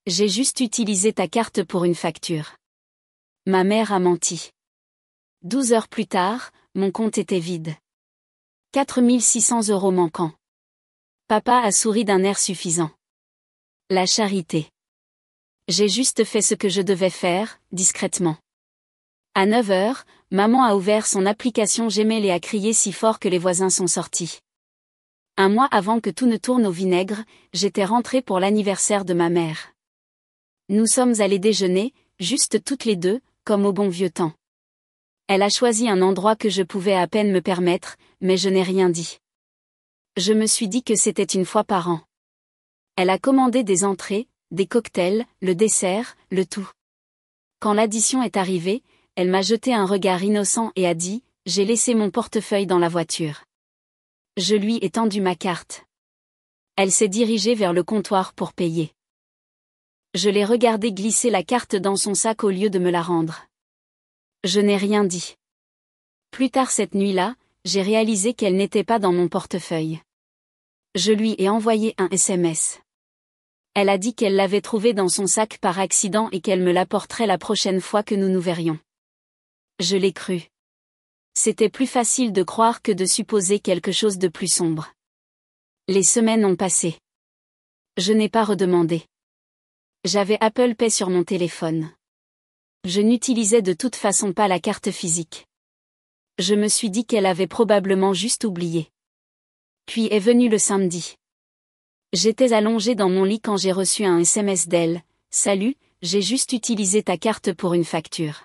J'ai juste utilisé ta carte pour une facture. Ma mère a menti. 12 heures plus tard, mon compte était vide. 4 600 € manquants. Papa a souri d'un air suffisant. La charité. J'ai juste fait ce que je devais faire, discrètement. À 9 heures, maman a ouvert son application Gmail et a crié si fort que les voisins sont sortis. Un mois avant que tout ne tourne au vinaigre, j'étais rentrée pour l'anniversaire de ma mère. Nous sommes allés déjeuner, juste toutes les deux, comme au bon vieux temps. Elle a choisi un endroit que je pouvais à peine me permettre, mais je n'ai rien dit. Je me suis dit que c'était une fois par an. Elle a commandé des entrées, des cocktails, le dessert, le tout. Quand l'addition est arrivée, elle m'a jeté un regard innocent et a dit « J'ai laissé mon portefeuille dans la voiture ». Je lui ai tendu ma carte. Elle s'est dirigée vers le comptoir pour payer. Je l'ai regardé glisser la carte dans son sac au lieu de me la rendre. Je n'ai rien dit. Plus tard cette nuit-là, j'ai réalisé qu'elle n'était pas dans mon portefeuille. Je lui ai envoyé un SMS. Elle a dit qu'elle l'avait trouvé dans son sac par accident et qu'elle me l'apporterait la prochaine fois que nous nous verrions. Je l'ai cru. C'était plus facile de croire que de supposer quelque chose de plus sombre. Les semaines ont passé. Je n'ai pas redemandé. J'avais Apple Pay sur mon téléphone. Je n'utilisais de toute façon pas la carte physique. Je me suis dit qu'elle avait probablement juste oublié. Puis est venu le samedi. J'étais allongée dans mon lit quand j'ai reçu un SMS d'elle. « Salut, j'ai juste utilisé ta carte pour une facture.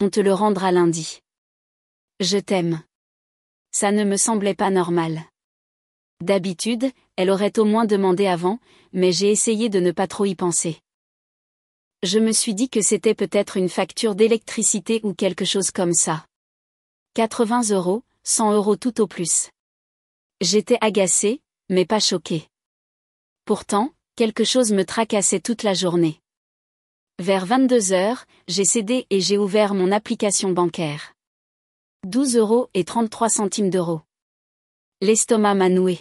On te le rendra lundi. Je t'aime. » Ça ne me semblait pas normal. D'habitude, elle aurait au moins demandé avant, mais j'ai essayé de ne pas trop y penser. Je me suis dit que c'était peut-être une facture d'électricité ou quelque chose comme ça. 80 €, 100 € tout au plus. J'étais agacée, mais pas choquée. Pourtant, quelque chose me tracassait toute la journée. Vers 22 heures, j'ai cédé et j'ai ouvert mon application bancaire. 12,33 €. L'estomac m'a noué.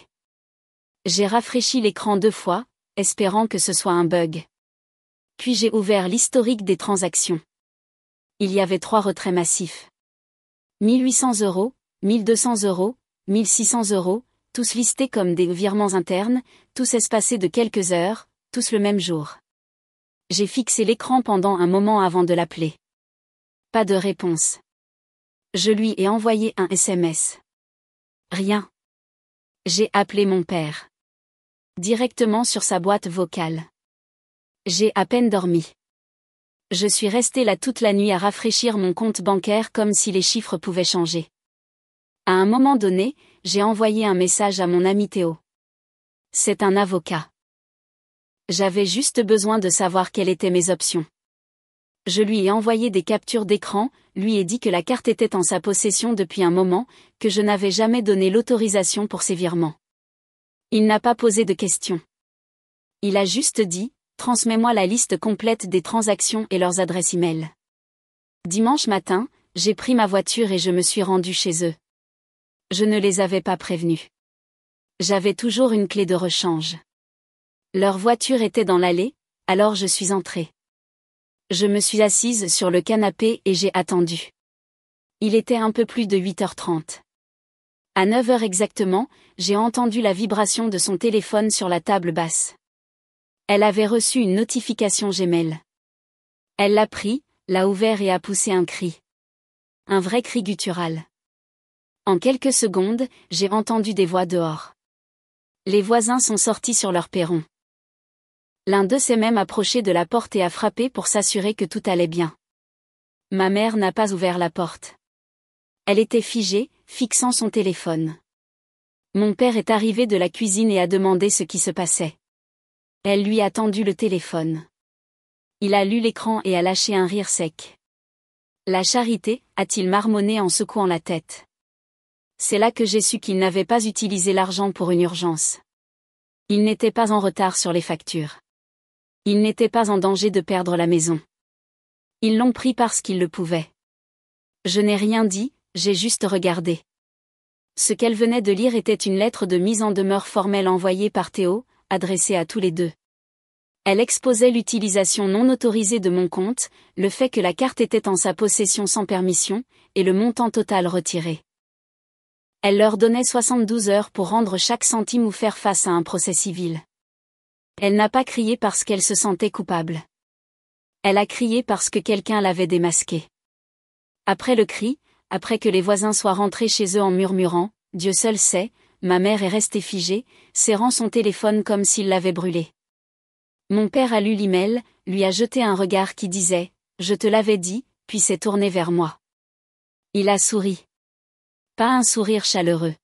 J'ai rafraîchi l'écran 2 fois, espérant que ce soit un bug. Puis j'ai ouvert l'historique des transactions. Il y avait 3 retraits massifs. 1800 €, 1200 €, 1600 €, tous listés comme des virements internes, tous espacés de quelques heures, tous le même jour. J'ai fixé l'écran pendant un moment avant de l'appeler. Pas de réponse. Je lui ai envoyé un SMS. Rien. J'ai appelé mon père. Directement sur sa boîte vocale. J'ai à peine dormi. Je suis restée là toute la nuit à rafraîchir mon compte bancaire comme si les chiffres pouvaient changer. À un moment donné, j'ai envoyé un message à mon ami Théo. C'est un avocat. J'avais juste besoin de savoir quelles étaient mes options. Je lui ai envoyé des captures d'écran, lui ai dit que la carte était en sa possession depuis un moment, que je n'avais jamais donné l'autorisation pour ses virements. Il n'a pas posé de questions. Il a juste dit « Transmets-moi la liste complète des transactions et leurs adresses e-mail. » Dimanche matin, j'ai pris ma voiture et je me suis rendue chez eux. Je ne les avais pas prévenus. J'avais toujours une clé de rechange. Leur voiture était dans l'allée, alors je suis entrée. Je me suis assise sur le canapé et j'ai attendu. Il était un peu plus de 8h30. À 9h exactement, j'ai entendu la vibration de son téléphone sur la table basse. Elle avait reçu une notification Gmail. Elle l'a pris, l'a ouvert et a poussé un cri. Un vrai cri guttural. En quelques secondes, j'ai entendu des voix dehors. Les voisins sont sortis sur leur perron. L'un d'eux s'est même approché de la porte et a frappé pour s'assurer que tout allait bien. Ma mère n'a pas ouvert la porte. Elle était figée, fixant son téléphone. Mon père est arrivé de la cuisine et a demandé ce qui se passait. Elle lui a tendu le téléphone. Il a lu l'écran et a lâché un rire sec. La charité, a-t-il marmonné en secouant la tête. C'est là que j'ai su qu'il n'avait pas utilisé l'argent pour une urgence. Il n'était pas en retard sur les factures. Il n'était pas en danger de perdre la maison. Ils l'ont pris parce qu'ils le pouvaient. Je n'ai rien dit, j'ai juste regardé. Ce qu'elle venait de lire était une lettre de mise en demeure formelle envoyée par Théo, adressée à tous les deux. Elle exposait l'utilisation non autorisée de mon compte, le fait que la carte était en sa possession sans permission, et le montant total retiré. Elle leur donnait 72 heures pour rendre chaque centime ou faire face à un procès civil. Elle n'a pas crié parce qu'elle se sentait coupable. Elle a crié parce que quelqu'un l'avait démasquée. Après le cri, après que les voisins soient rentrés chez eux en murmurant « Dieu seul sait », ma mère est restée figée, serrant son téléphone comme s'il l'avait brûlé. Mon père a lu l'email, lui a jeté un regard qui disait « Je te l'avais dit », puis s'est tourné vers moi. Il a souri. Pas un sourire chaleureux.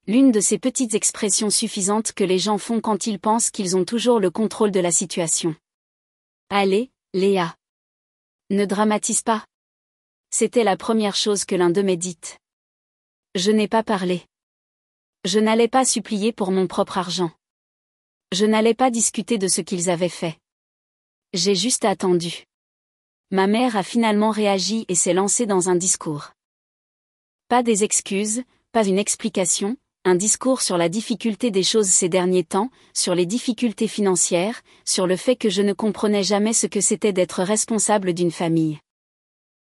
L'une de ces petites expressions suffisantes que les gens font quand ils pensent qu'ils ont toujours le contrôle de la situation. Allez, Léa. Ne dramatise pas. C'était la première chose que l'un d'eux m'ait dite. Je n'ai pas parlé. Je n'allais pas supplier pour mon propre argent. Je n'allais pas discuter de ce qu'ils avaient fait. J'ai juste attendu. Ma mère a finalement réagi et s'est lancée dans un discours. Pas des excuses, pas une explication, un discours sur la difficulté des choses ces derniers temps, sur les difficultés financières, sur le fait que je ne comprenais jamais ce que c'était d'être responsable d'une famille.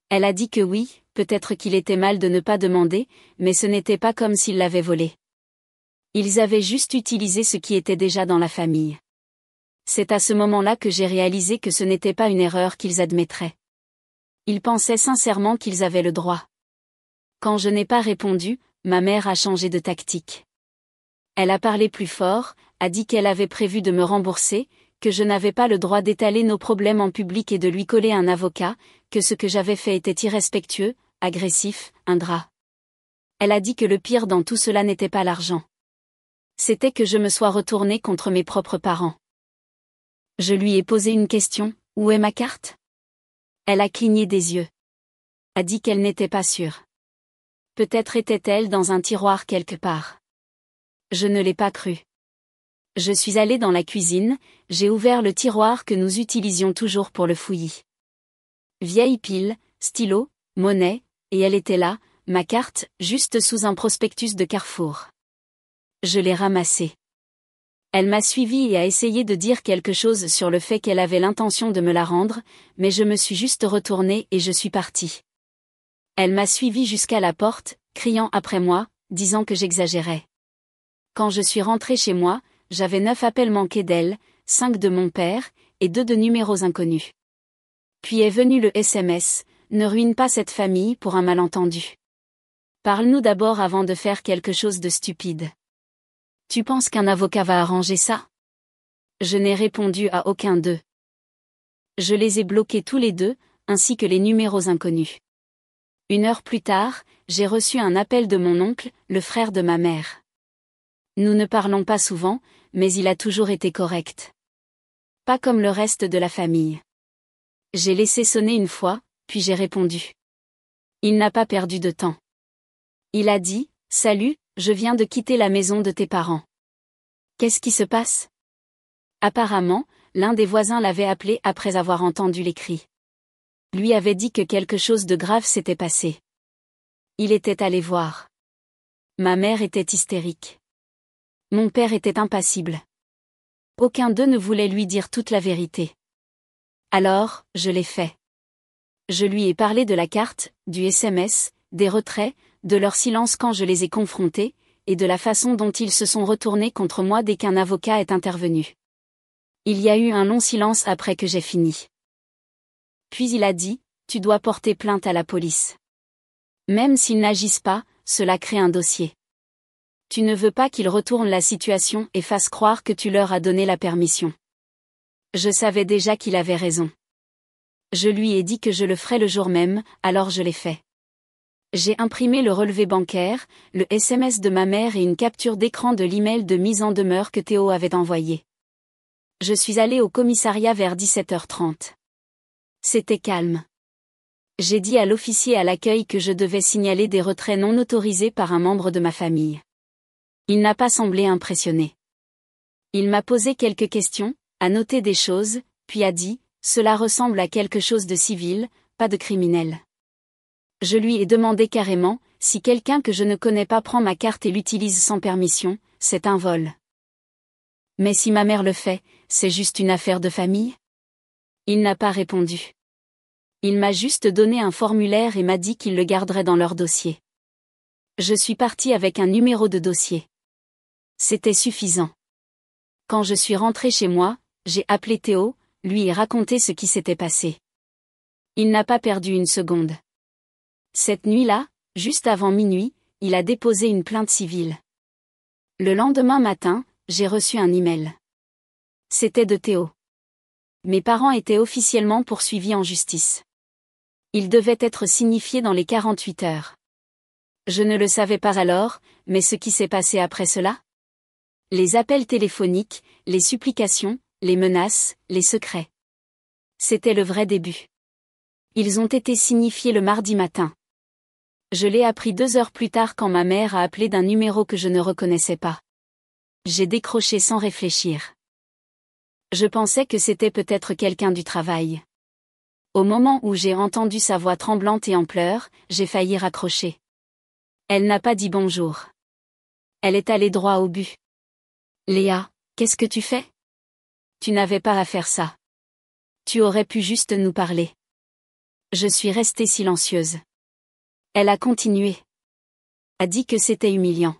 Elle a dit que oui, peut-être qu'il était mal de ne pas demander, mais ce n'était pas comme s'ils l'avaient volé. Ils avaient juste utilisé ce qui était déjà dans la famille. C'est à ce moment-là que j'ai réalisé que ce n'était pas une erreur qu'ils admettraient. Ils pensaient sincèrement qu'ils avaient le droit. Quand je n'ai pas répondu, ma mère a changé de tactique. Elle a parlé plus fort, a dit qu'elle avait prévu de me rembourser, que je n'avais pas le droit d'étaler nos problèmes en public et de lui coller un avocat, que ce que j'avais fait était irrespectueux, agressif, ingrat. Elle a dit que le pire dans tout cela n'était pas l'argent. C'était que je me sois retournée contre mes propres parents. Je lui ai posé une question, où est ma carte? Elle a cligné des yeux. A dit qu'elle n'était pas sûre. Peut-être était-elle dans un tiroir quelque part. Je ne l'ai pas cru. Je suis allée dans la cuisine, j'ai ouvert le tiroir que nous utilisions toujours pour le fouillis. Vieille pile, stylo, monnaie, et elle était là, ma carte, juste sous un prospectus de Carrefour. Je l'ai ramassée. Elle m'a suivi et a essayé de dire quelque chose sur le fait qu'elle avait l'intention de me la rendre, mais je me suis juste retournée et je suis partie. Elle m'a suivi jusqu'à la porte, criant après moi, disant que j'exagérais. Quand je suis rentrée chez moi, j'avais 9 appels manqués d'elle, 5 de mon père, et 2 de numéros inconnus. Puis est venu le SMS, ne ruine pas cette famille pour un malentendu. Parle-nous d'abord avant de faire quelque chose de stupide. Tu penses qu'un avocat va arranger ça? Je n'ai répondu à aucun d'eux. Je les ai bloqués tous les deux, ainsi que les numéros inconnus. 1 heure plus tard, j'ai reçu un appel de mon oncle, le frère de ma mère. Nous ne parlons pas souvent, mais il a toujours été correct. Pas comme le reste de la famille. J'ai laissé sonner une fois, puis j'ai répondu. Il n'a pas perdu de temps. Il a dit, « Salut, je viens de quitter la maison de tes parents. » Qu'est-ce qui se passe? Apparemment, l'un des voisins l'avait appelé après avoir entendu les cris. Lui avait dit que quelque chose de grave s'était passé. Il était allé voir. Ma mère était hystérique. Mon père était impassible. Aucun d'eux ne voulait lui dire toute la vérité. Alors, je l'ai fait. Je lui ai parlé de la carte, du SMS, des retraits, de leur silence quand je les ai confrontés, et de la façon dont ils se sont retournés contre moi dès qu'un avocat est intervenu. Il y a eu un long silence après que j'ai fini. Puis il a dit, « Tu dois porter plainte à la police. Même s'ils n'agissent pas, cela crée un dossier. Tu ne veux pas qu'ils retournent la situation et fassent croire que tu leur as donné la permission. » Je savais déjà qu'il avait raison. Je lui ai dit que je le ferais le jour même, alors je l'ai fait. J'ai imprimé le relevé bancaire, le SMS de ma mère et une capture d'écran de l'email de mise en demeure que Théo avait envoyé. Je suis allée au commissariat vers 17h30. C'était calme. J'ai dit à l'officier à l'accueil que je devais signaler des retraits non autorisés par un membre de ma famille. Il n'a pas semblé impressionné. Il m'a posé quelques questions, a noté des choses, puis a dit, « Cela ressemble à quelque chose de civil, pas de criminel. » Je lui ai demandé carrément, si quelqu'un que je ne connais pas prend ma carte et l'utilise sans permission, c'est un vol. Mais si ma mère le fait, c'est juste une affaire de famille? Il n'a pas répondu. Il m'a juste donné un formulaire et m'a dit qu'il le garderait dans leur dossier. Je suis partie avec un numéro de dossier. C'était suffisant. Quand je suis rentrée chez moi, j'ai appelé Théo, lui ai raconté ce qui s'était passé. Il n'a pas perdu une seconde. Cette nuit-là, juste avant minuit, il a déposé une plainte civile. Le lendemain matin, j'ai reçu un email. C'était de Théo. Mes parents étaient officiellement poursuivis en justice. Ils devaient être signifiés dans les 48 heures. Je ne le savais pas alors, mais ce qui s'est passé après cela? Les appels téléphoniques, les supplications, les menaces, les secrets. C'était le vrai début. Ils ont été signifiés le mardi matin. Je l'ai appris 2 heures plus tard quand ma mère a appelé d'un numéro que je ne reconnaissais pas. J'ai décroché sans réfléchir. Je pensais que c'était peut-être quelqu'un du travail. Au moment où j'ai entendu sa voix tremblante et en pleurs, j'ai failli raccrocher. Elle n'a pas dit bonjour. Elle est allée droit au but. Léa, qu'est-ce que tu fais? Tu n'avais pas à faire ça. Tu aurais pu juste nous parler. Je suis restée silencieuse. Elle a continué. A dit que c'était humiliant.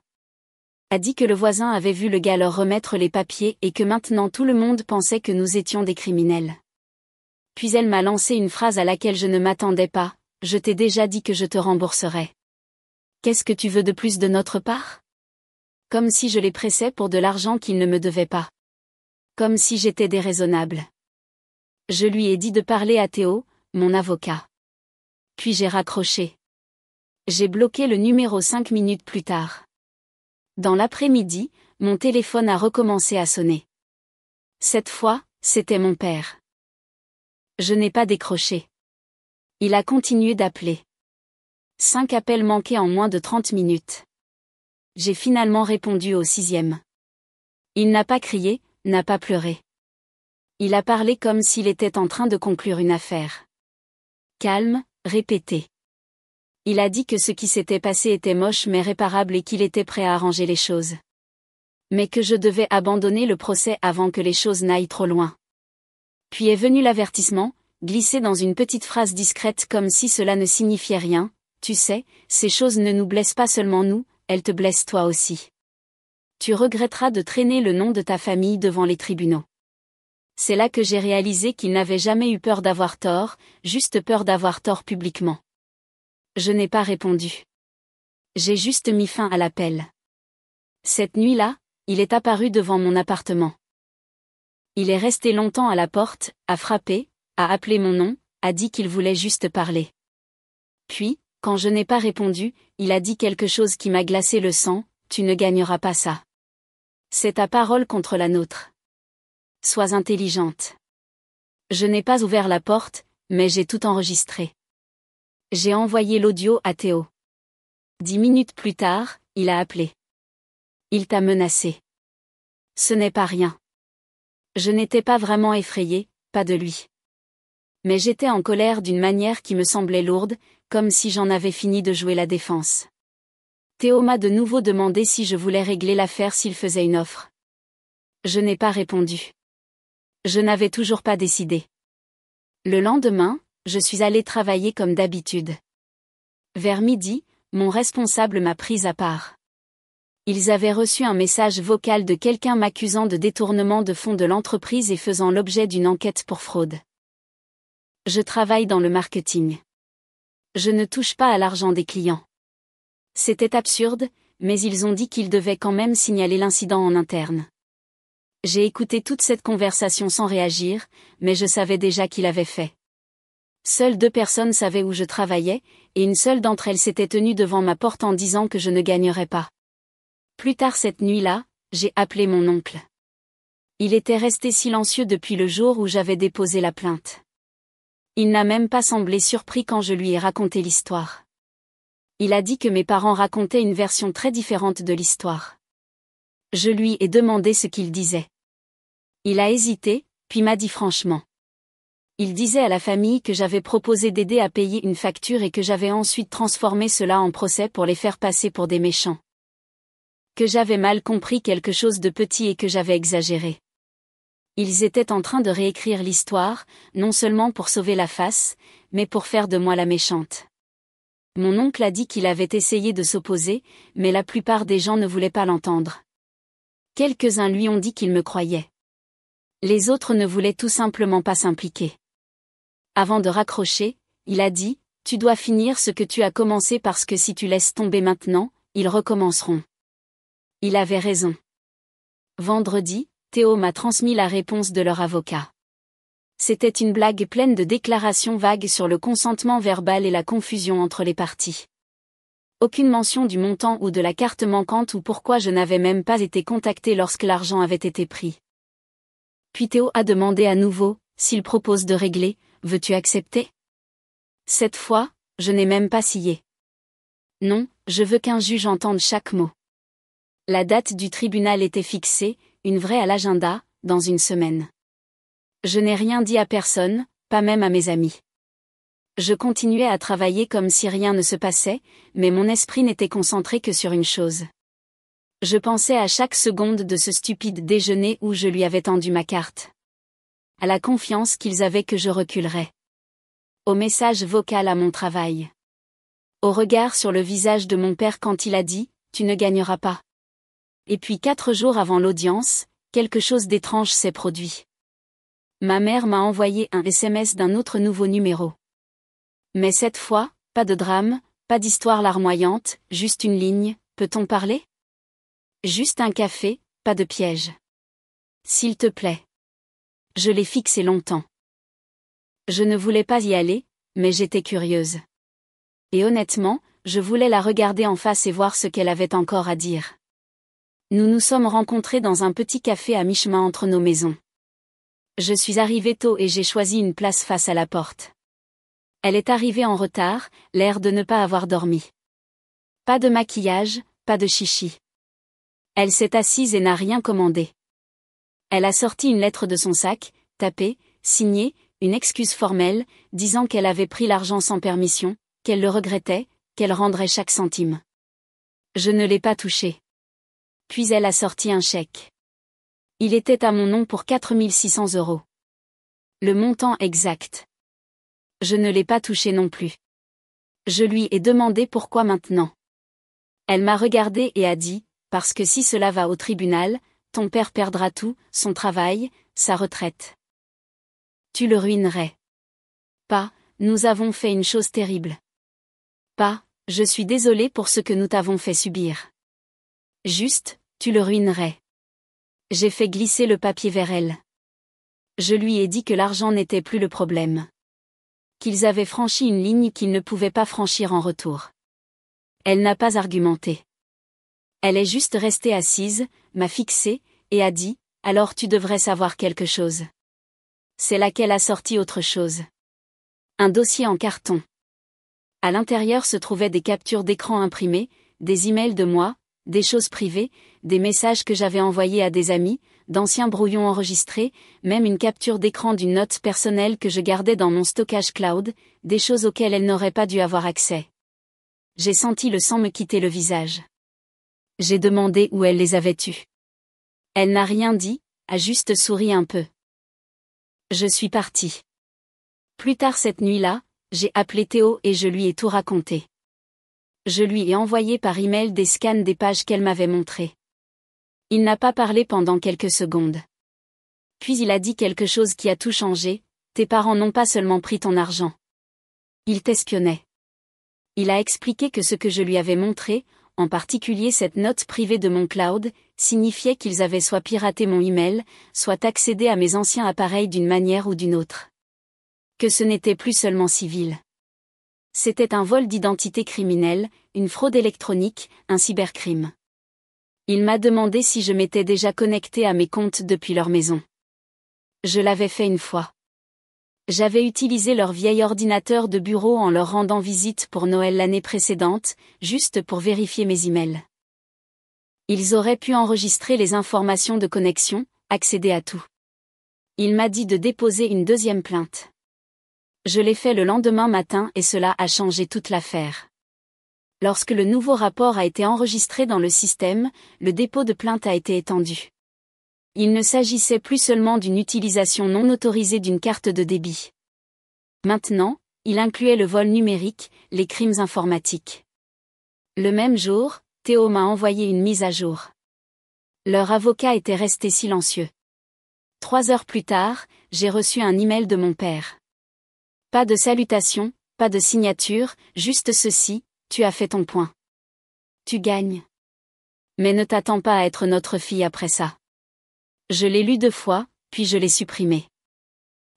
A dit que le voisin avait vu le gars leur remettre les papiers et que maintenant tout le monde pensait que nous étions des criminels. Puis elle m'a lancé une phrase à laquelle je ne m'attendais pas, je t'ai déjà dit que je te rembourserais. Qu'est-ce que tu veux de plus de notre part? Comme si je les pressais pour de l'argent qu'ils ne me devaient pas. Comme si j'étais déraisonnable. Je lui ai dit de parler à Théo, mon avocat. Puis j'ai raccroché. J'ai bloqué le numéro 5 minutes plus tard. Dans l'après-midi, mon téléphone a recommencé à sonner. Cette fois, c'était mon père. Je n'ai pas décroché. Il a continué d'appeler. 5 appels manqués en moins de 30 minutes. J'ai finalement répondu au 6e. Il n'a pas crié, n'a pas pleuré. Il a parlé comme s'il était en train de conclure une affaire. Calme, répété. Il a dit que ce qui s'était passé était moche mais réparable et qu'il était prêt à arranger les choses. Mais que je devais abandonner le procès avant que les choses n'aillent trop loin. Puis est venu l'avertissement, glissé dans une petite phrase discrète comme si cela ne signifiait rien. Tu sais, ces choses ne nous blessent pas seulement nous, elles te blessent toi aussi. Tu regretteras de traîner le nom de ta famille devant les tribunaux. C'est là que j'ai réalisé qu'il n'avait jamais eu peur d'avoir tort, juste peur d'avoir tort publiquement. Je n'ai pas répondu. J'ai juste mis fin à l'appel. Cette nuit-là, il est apparu devant mon appartement. Il est resté longtemps à la porte, a frappé, a appelé mon nom, a dit qu'il voulait juste parler. Puis, quand je n'ai pas répondu, il a dit quelque chose qui m'a glacé le sang, tu ne gagneras pas ça. C'est ta parole contre la nôtre. Sois intelligente. Je n'ai pas ouvert la porte, mais j'ai tout enregistré. J'ai envoyé l'audio à Théo. 10 minutes plus tard, il a appelé. Il t'a menacé. Ce n'est pas rien. Je n'étais pas vraiment effrayée, pas de lui. Mais j'étais en colère d'une manière qui me semblait lourde, comme si j'en avais fini de jouer la défense. Théo m'a de nouveau demandé si je voulais régler l'affaire s'il faisait une offre. Je n'ai pas répondu. Je n'avais toujours pas décidé. Le lendemain, je suis allée travailler comme d'habitude. Vers midi, mon responsable m'a prise à part. Ils avaient reçu un message vocal de quelqu'un m'accusant de détournement de fonds de l'entreprise et faisant l'objet d'une enquête pour fraude. Je travaille dans le marketing. Je ne touche pas à l'argent des clients. C'était absurde, mais ils ont dit qu'ils devaient quand même signaler l'incident en interne. J'ai écouté toute cette conversation sans réagir, mais je savais déjà qu'il avait fait. Seules 2 personnes savaient où je travaillais, et une seule d'entre elles s'était tenue devant ma porte en disant que je ne gagnerais pas. Plus tard cette nuit-là, j'ai appelé mon oncle. Il était resté silencieux depuis le jour où j'avais déposé la plainte. Il n'a même pas semblé surpris quand je lui ai raconté l'histoire. Il a dit que mes parents racontaient une version très différente de l'histoire. Je lui ai demandé ce qu'il disait. Il a hésité, puis m'a dit franchement. Il disait à la famille que j'avais proposé d'aider à payer une facture et que j'avais ensuite transformé cela en procès pour les faire passer pour des méchants. Que j'avais mal compris quelque chose de petit et que j'avais exagéré. Ils étaient en train de réécrire l'histoire, non seulement pour sauver la face, mais pour faire de moi la méchante. Mon oncle a dit qu'il avait essayé de s'opposer, mais la plupart des gens ne voulaient pas l'entendre. Quelques-uns lui ont dit qu'ils me croyaient. Les autres ne voulaient tout simplement pas s'impliquer. Avant de raccrocher, il a dit, « Tu dois finir ce que tu as commencé parce que si tu laisses tomber maintenant, ils recommenceront. » Il avait raison. Vendredi, Théo m'a transmis la réponse de leur avocat. C'était une blague pleine de déclarations vagues sur le consentement verbal et la confusion entre les parties. Aucune mention du montant ou de la carte manquante ou pourquoi je n'avais même pas été contacté lorsque l'argent avait été pris. Puis Théo a demandé à nouveau, s'il propose de régler, veux-tu accepter? Cette fois, je n'ai même pas scié. Non, je veux qu'un juge entende chaque mot. La date du tribunal était fixée, une vraie à l'agenda, dans une semaine. Je n'ai rien dit à personne, pas même à mes amis. Je continuais à travailler comme si rien ne se passait, mais mon esprit n'était concentré que sur une chose. Je pensais à chaque seconde de ce stupide déjeuner où je lui avais tendu ma carte. À la confiance qu'ils avaient que je reculerais. Au message vocal à mon travail. Au regard sur le visage de mon père quand il a dit « Tu ne gagneras pas ». Et puis 4 jours avant l'audience, quelque chose d'étrange s'est produit. Ma mère m'a envoyé un SMS d'un autre nouveau numéro. Mais cette fois, pas de drame, pas d'histoire larmoyante, juste une ligne, peut-on parler? Juste un café, pas de piège. S'il te plaît. Je l'ai fixé longtemps. Je ne voulais pas y aller, mais j'étais curieuse. Et honnêtement, je voulais la regarder en face et voir ce qu'elle avait encore à dire. Nous nous sommes rencontrés dans un petit café à mi-chemin entre nos maisons. Je suis arrivée tôt et j'ai choisi une place face à la porte. Elle est arrivée en retard, l'air de ne pas avoir dormi. Pas de maquillage, pas de chichi. Elle s'est assise et n'a rien commandé. Elle a sorti une lettre de son sac, tapée, signée, une excuse formelle, disant qu'elle avait pris l'argent sans permission, qu'elle le regrettait, qu'elle rendrait chaque centime. Je ne l'ai pas touché. Puis elle a sorti un chèque. Il était à mon nom pour 4 600 €. Le montant exact. Je ne l'ai pas touché non plus. Je lui ai demandé pourquoi maintenant. Elle m'a regardé et a dit, parce que si cela va au tribunal, ton père perdra tout, son travail, sa retraite. Tu le ruinerais. Pas, nous avons fait une chose terrible. Pas, je suis désolée pour ce que nous t'avons fait subir. Juste, tu le ruinerais. J'ai fait glisser le papier vers elle. Je lui ai dit que l'argent n'était plus le problème. Qu'ils avaient franchi une ligne qu'ils ne pouvaient pas franchir en retour. Elle n'a pas argumenté. Elle est juste restée assise, m'a fixée, et a dit, « Alors tu devrais savoir quelque chose. » C'est là qu'elle a sorti autre chose. Un dossier en carton. À l'intérieur se trouvaient des captures d'écran imprimées, des emails de moi, des choses privées, des messages que j'avais envoyés à des amis, d'anciens brouillons enregistrés, même une capture d'écran d'une note personnelle que je gardais dans mon stockage cloud, des choses auxquelles elle n'aurait pas dû avoir accès. J'ai senti le sang me quitter le visage. J'ai demandé où elle les avait eus. Elle n'a rien dit, a juste souri un peu. Je suis partie. Plus tard cette nuit-là, j'ai appelé Théo et je lui ai tout raconté. Je lui ai envoyé par email des scans des pages qu'elle m'avait montrées. Il n'a pas parlé pendant quelques secondes. Puis il a dit quelque chose qui a tout changé, tes parents n'ont pas seulement pris ton argent. Ils t'espionnaient. Il a expliqué que ce que je lui avais montré, en particulier cette note privée de mon cloud, signifiait qu'ils avaient soit piraté mon email, soit accédé à mes anciens appareils d'une manière ou d'une autre. Que ce n'était plus seulement civil. C'était un vol d'identité criminelle, une fraude électronique, un cybercrime. Il m'a demandé si je m'étais déjà connecté à mes comptes depuis leur maison. Je l'avais fait une fois. J'avais utilisé leur vieil ordinateur de bureau en leur rendant visite pour Noël l'année précédente, juste pour vérifier mes emails. Ils auraient pu enregistrer les informations de connexion, accéder à tout. Il m'a dit de déposer une deuxième plainte. Je l'ai fait le lendemain matin et cela a changé toute l'affaire. Lorsque le nouveau rapport a été enregistré dans le système, le dépôt de plainte a été étendu. Il ne s'agissait plus seulement d'une utilisation non autorisée d'une carte de débit. Maintenant, il incluait le vol numérique, les crimes informatiques. Le même jour, Théo m'a envoyé une mise à jour. Leur avocat était resté silencieux. 3 heures plus tard, j'ai reçu un email de mon père. Pas de salutation, pas de signature, juste ceci, tu as fait ton point. Tu gagnes. Mais ne t'attends pas à être notre fille après ça. Je l'ai lu 2 fois, puis je l'ai supprimé.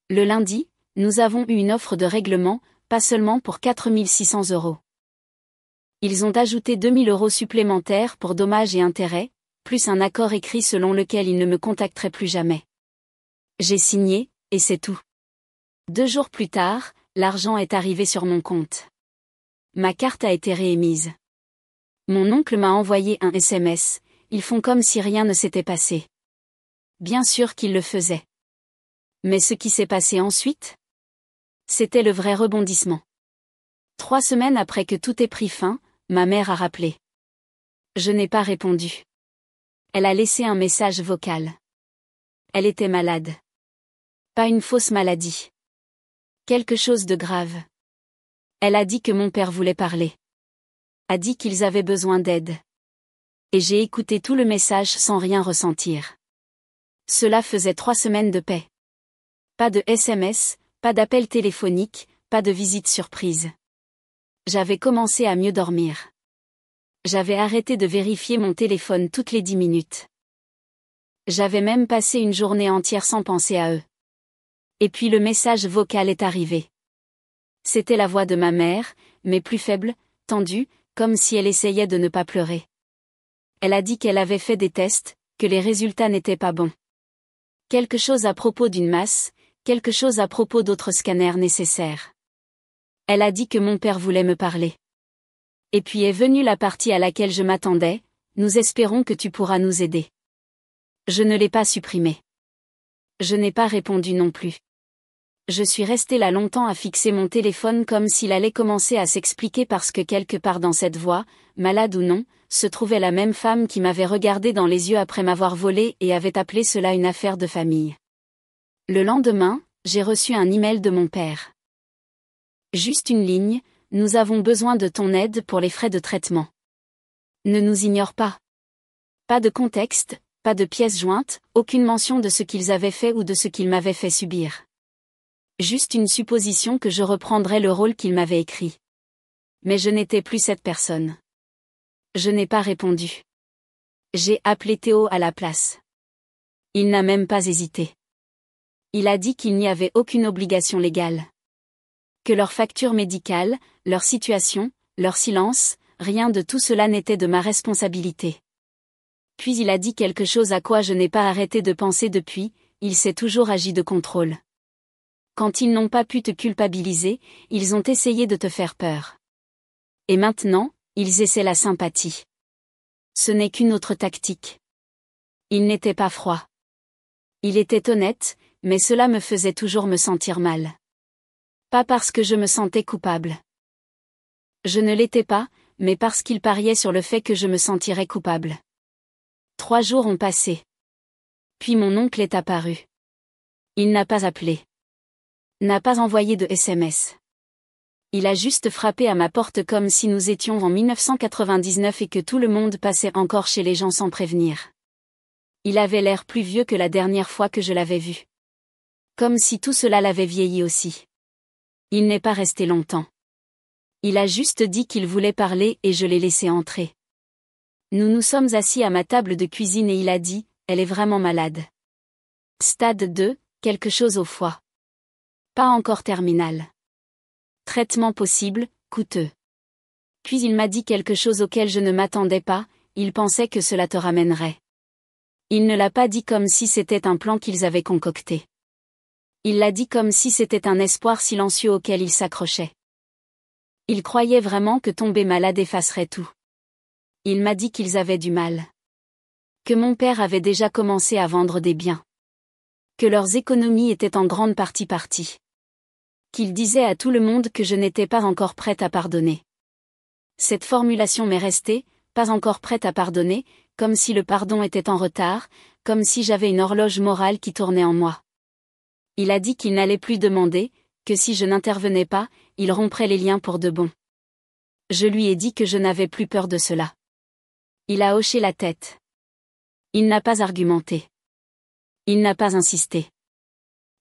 Le lundi, nous avons eu une offre de règlement, pas seulement pour 4 600 €. Ils ont ajouté 2 000 € supplémentaires pour dommages et intérêts, plus un accord écrit selon lequel ils ne me contacteraient plus jamais. J'ai signé, et c'est tout. 2 jours plus tard, l'argent est arrivé sur mon compte. Ma carte a été réémise. Mon oncle m'a envoyé un SMS, ils font comme si rien ne s'était passé. Bien sûr qu'ils le faisaient. Mais ce qui s'est passé ensuite? C'était le vrai rebondissement. 3 semaines après que tout ait pris fin, ma mère a rappelé. Je n'ai pas répondu. Elle a laissé un message vocal. Elle était malade. Pas une fausse maladie. Quelque chose de grave. Elle a dit que mon père voulait parler. A dit qu'ils avaient besoin d'aide. Et j'ai écouté tout le message sans rien ressentir. Cela faisait 3 semaines de paix. Pas de SMS, pas d'appel téléphonique, pas de visite surprise. J'avais commencé à mieux dormir. J'avais arrêté de vérifier mon téléphone toutes les 10 minutes. J'avais même passé une journée entière sans penser à eux. Et puis le message vocal est arrivé. C'était la voix de ma mère, mais plus faible, tendue, comme si elle essayait de ne pas pleurer. Elle a dit qu'elle avait fait des tests, que les résultats n'étaient pas bons. Quelque chose à propos d'une masse, quelque chose à propos d'autres scanners nécessaires. Elle a dit que mon père voulait me parler. Et puis est venue la partie à laquelle je m'attendais, nous espérons que tu pourras nous aider. Je ne l'ai pas supprimé. Je n'ai pas répondu non plus. Je suis restée là longtemps à fixer mon téléphone comme s'il allait commencer à s'expliquer parce que quelque part dans cette voix, malade ou non, se trouvait la même femme qui m'avait regardé dans les yeux après m'avoir volé et avait appelé cela une affaire de famille. Le lendemain, j'ai reçu un email de mon père. Juste une ligne, nous avons besoin de ton aide pour les frais de traitement. Ne nous ignore pas. Pas de contexte, pas de pièces jointes, aucune mention de ce qu'ils avaient fait ou de ce qu'ils m'avaient fait subir. Juste une supposition que je reprendrais le rôle qu'il m'avait écrit. Mais je n'étais plus cette personne. Je n'ai pas répondu. J'ai appelé Théo à la place. Il n'a même pas hésité. Il a dit qu'il n'y avait aucune obligation légale. Que leur facture médicale, leur situation, leur silence, rien de tout cela n'était de ma responsabilité. Puis il a dit quelque chose à quoi je n'ai pas arrêté de penser depuis, il s'est toujours agi de contrôle. Quand ils n'ont pas pu te culpabiliser, ils ont essayé de te faire peur. Et maintenant, ils essaient la sympathie. Ce n'est qu'une autre tactique. Il n'était pas froid. Il était honnête, mais cela me faisait toujours me sentir mal. Pas parce que je me sentais coupable. Je ne l'étais pas, mais parce qu'il pariait sur le fait que je me sentirais coupable. 3 jours ont passé. Puis mon oncle est apparu. Il n'a pas appelé. N'a pas envoyé de SMS. Il a juste frappé à ma porte comme si nous étions en 1999 et que tout le monde passait encore chez les gens sans prévenir. Il avait l'air plus vieux que la dernière fois que je l'avais vu. Comme si tout cela l'avait vieilli aussi. Il n'est pas resté longtemps. Il a juste dit qu'il voulait parler et je l'ai laissé entrer. Nous nous sommes assis à ma table de cuisine et il a dit, elle est vraiment malade. Stade 2, quelque chose au foie. Pas encore terminal. Traitement possible, coûteux. Puis il m'a dit quelque chose auquel je ne m'attendais pas, il pensait que cela te ramènerait. Il ne l'a pas dit comme si c'était un plan qu'ils avaient concocté. Il l'a dit comme si c'était un espoir silencieux auquel il s'accrochait. Il croyait vraiment que tomber malade effacerait tout. Il m'a dit qu'ils avaient du mal. Que mon père avait déjà commencé à vendre des biens. Que leurs économies étaient en grande partie parties. Qu'il disait à tout le monde que je n'étais pas encore prête à pardonner. Cette formulation m'est restée, pas encore prête à pardonner, comme si le pardon était en retard, comme si j'avais une horloge morale qui tournait en moi. Il a dit qu'il n'allait plus demander, que si je n'intervenais pas, il romprait les liens pour de bon. Je lui ai dit que je n'avais plus peur de cela. Il a hoché la tête. Il n'a pas argumenté. Il n'a pas insisté.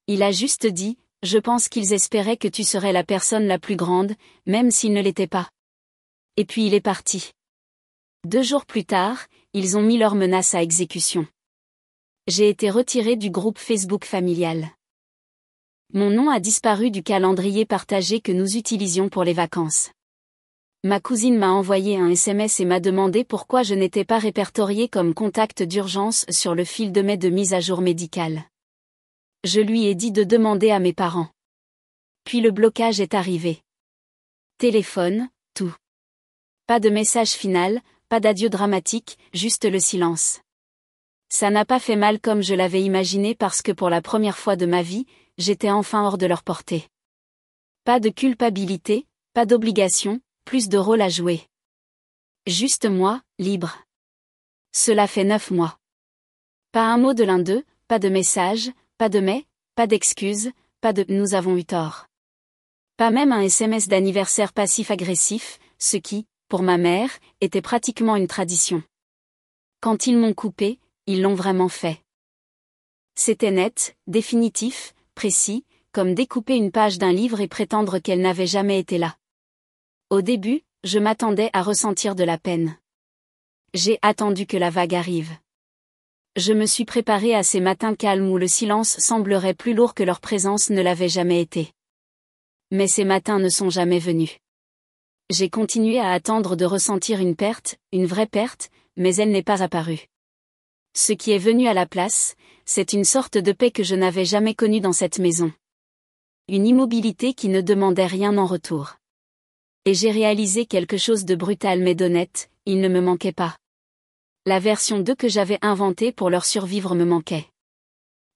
Il a juste dit, je pense qu'ils espéraient que tu serais la personne la plus grande, même s'il ne l'était pas. Et puis il est parti. 2 jours plus tard, ils ont mis leurs menaces à exécution. J'ai été retiré du groupe Facebook familial. Mon nom a disparu du calendrier partagé que nous utilisions pour les vacances. Ma cousine m'a envoyé un SMS et m'a demandé pourquoi je n'étais pas répertorié comme contact d'urgence sur le fil de mai de mise à jour médicale. Je lui ai dit de demander à mes parents. Puis le blocage est arrivé. Téléphone, tout. Pas de message final, pas d'adieu dramatique, juste le silence. Ça n'a pas fait mal comme je l'avais imaginé parce que pour la première fois de ma vie, j'étais enfin hors de leur portée. Pas de culpabilité, pas d'obligation, plus de rôle à jouer. Juste moi, libre. Cela fait 9 mois. Pas un mot de l'un d'eux, pas de message, pas de mais, pas d'excuses, pas de « nous avons eu tort ». Pas même un SMS d'anniversaire passif-agressif, ce qui, pour ma mère, était pratiquement une tradition. Quand ils m'ont coupé, ils l'ont vraiment fait. C'était net, définitif, précis, comme découper une page d'un livre et prétendre qu'elle n'avait jamais été là. Au début, je m'attendais à ressentir de la peine. J'ai attendu que la vague arrive. Je me suis préparé à ces matins calmes où le silence semblerait plus lourd que leur présence ne l'avait jamais été. Mais ces matins ne sont jamais venus. J'ai continué à attendre de ressentir une perte, une vraie perte, mais elle n'est pas apparue. Ce qui est venu à la place, c'est une sorte de paix que je n'avais jamais connue dans cette maison. Une immobilité qui ne demandait rien en retour. Et j'ai réalisé quelque chose de brutal mais d'honnête, il ne me manquait pas. La version 2 que j'avais inventée pour leur survivre me manquait.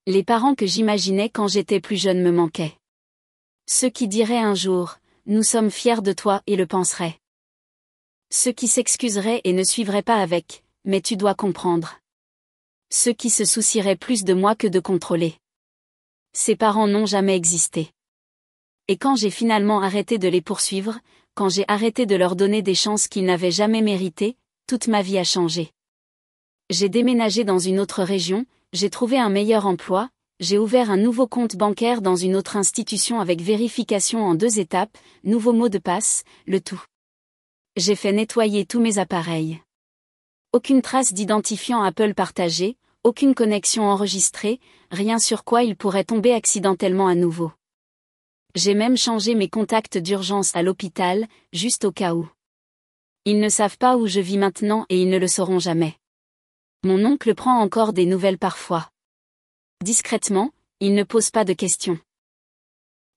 Les parents que j'imaginais quand j'étais plus jeune me manquaient. Ceux qui diraient un jour, nous sommes fiers de toi et le penseraient. Ceux qui s'excuseraient et ne suivraient pas avec, mais tu dois comprendre. Ceux qui se soucieraient plus de moi que de contrôler. Ces parents n'ont jamais existé. Et quand j'ai finalement arrêté de les poursuivre, quand j'ai arrêté de leur donner des chances qu'ils n'avaient jamais méritées, toute ma vie a changé. J'ai déménagé dans une autre région, j'ai trouvé un meilleur emploi, j'ai ouvert un nouveau compte bancaire dans une autre institution avec vérification en 2 étapes, nouveau mot de passe, le tout. J'ai fait nettoyer tous mes appareils. Aucune trace d'identifiant Apple partagé, aucune connexion enregistrée, rien sur quoi il pourrait tomber accidentellement à nouveau. J'ai même changé mes contacts d'urgence à l'hôpital, juste au cas où. Ils ne savent pas où je vis maintenant et ils ne le sauront jamais. Mon oncle prend encore des nouvelles parfois. Discrètement, il ne pose pas de questions.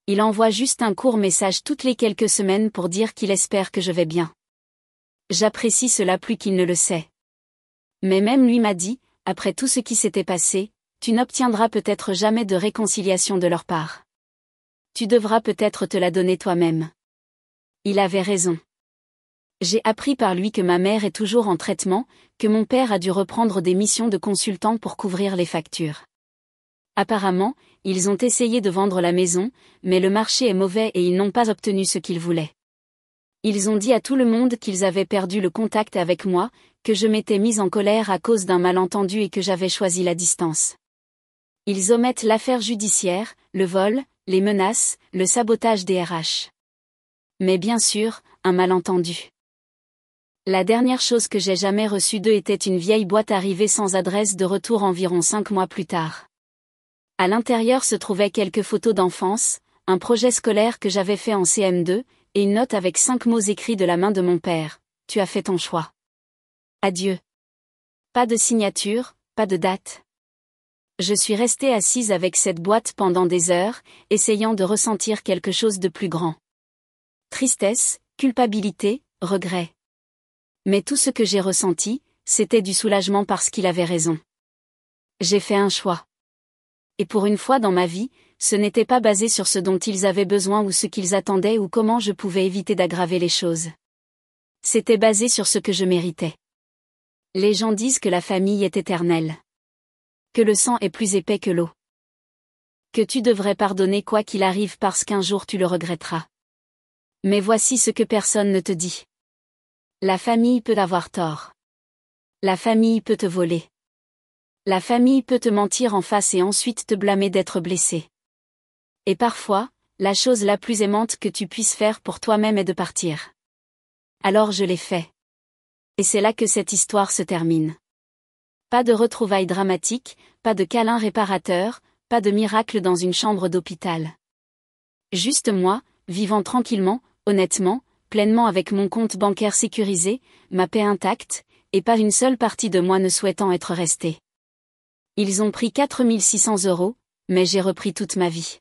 Il envoie juste un court message toutes les quelques semaines pour dire qu'il espère que je vais bien. J'apprécie cela plus qu'il ne le sait. Mais même lui m'a dit, après tout ce qui s'était passé, tu n'obtiendras peut-être jamais de réconciliation de leur part. Tu devras peut-être te la donner toi-même. Il avait raison. J'ai appris par lui que ma mère est toujours en traitement, que mon père a dû reprendre des missions de consultant pour couvrir les factures. Apparemment, ils ont essayé de vendre la maison, mais le marché est mauvais et ils n'ont pas obtenu ce qu'ils voulaient. Ils ont dit à tout le monde qu'ils avaient perdu le contact avec moi, que je m'étais mise en colère à cause d'un malentendu et que j'avais choisi la distance. Ils omettent l'affaire judiciaire, le vol, les menaces, le sabotage des RH. Mais bien sûr, un malentendu. La dernière chose que j'ai jamais reçue d'eux était une vieille boîte arrivée sans adresse de retour environ 5 mois plus tard. À l'intérieur se trouvaient quelques photos d'enfance, un projet scolaire que j'avais fait en CM2, et une note avec 5 mots écrits de la main de mon père. Tu as fait ton choix. Adieu. Pas de signature, pas de date. Je suis restée assise avec cette boîte pendant des heures, essayant de ressentir quelque chose de plus grand. Tristesse, culpabilité, regret. Mais tout ce que j'ai ressenti, c'était du soulagement parce qu'il avait raison. J'ai fait un choix. Et pour une fois dans ma vie, ce n'était pas basé sur ce dont ils avaient besoin ou ce qu'ils attendaient ou comment je pouvais éviter d'aggraver les choses. C'était basé sur ce que je méritais. Les gens disent que la famille est éternelle. Que le sang est plus épais que l'eau. Que tu devrais pardonner quoi qu'il arrive parce qu'un jour tu le regretteras. Mais voici ce que personne ne te dit. La famille peut avoir tort. La famille peut te voler. La famille peut te mentir en face et ensuite te blâmer d'être blessé. Et parfois, la chose la plus aimante que tu puisses faire pour toi-même est de partir. Alors je l'ai fait. Et c'est là que cette histoire se termine. Pas de retrouvailles dramatiques, pas de câlin réparateur, pas de miracle dans une chambre d'hôpital. Juste moi, vivant tranquillement, honnêtement, pleinement avec mon compte bancaire sécurisé, ma paix intacte, et pas une seule partie de moi ne souhaitant être restée. Ils ont pris 4 600 €, mais j'ai repris toute ma vie.